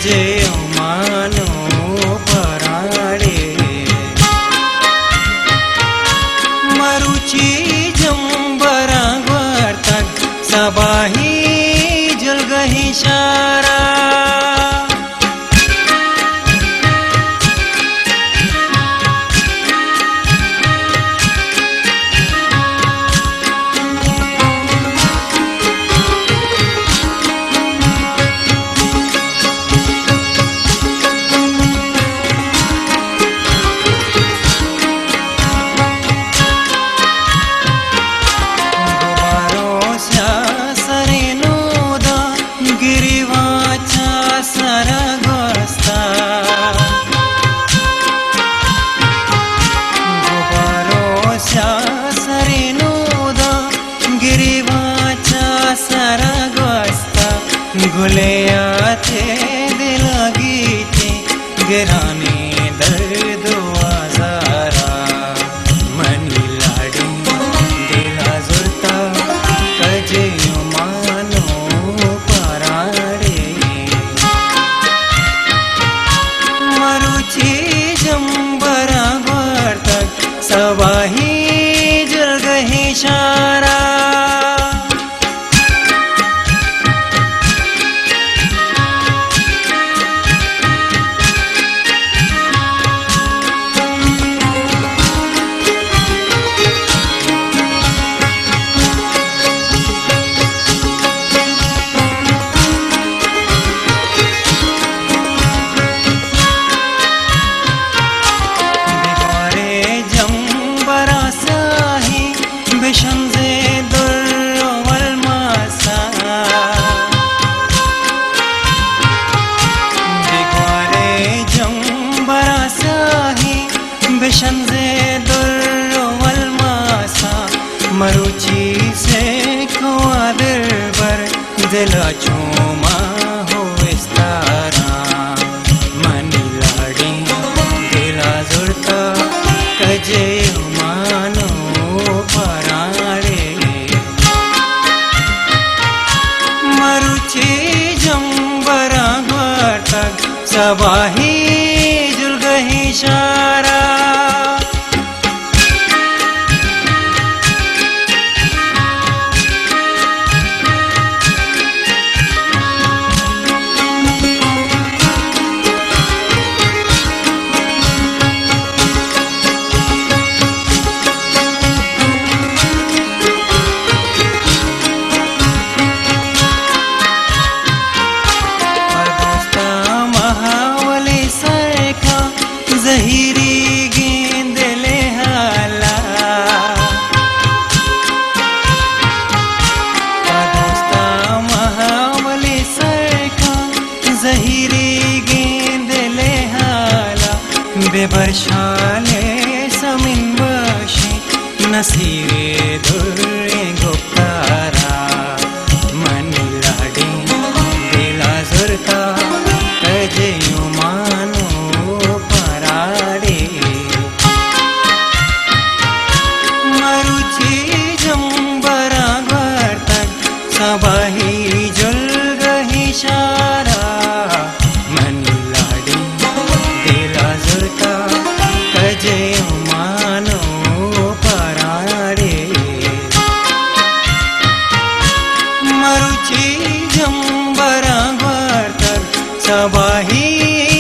कजे मानो पराड़े मरुची जंबरा वर्तक सबाही जलगही शारा गुलेयाचे दिलगीचे गिराने दर्द आजारा मनी लाडी दिला जुळता कजे मानो पराडे मरुची जंबरा वर्तक सवाही जलगही शारा मरुची से कुआदर बर दिला चूमा हो विस्तारा मनी लाडी दिला जुड़ता कजे मानो पराड़े मरुची जंबरा वर्तक सबाही जुलगही शारा जहीरी गेंद ले हाला दोस्ता महावली सरका जहीरी गेंद ले हाला बेबरशाले समिन बशी नसीरे दुर्रे गुप्तारा मनी लाडी दिला जुरता कजे मानो सबाही जुलगही शारा मनी लाडी दिला जुळता कजे मानो पराडे मरुची जंबरा वर्तक सबाही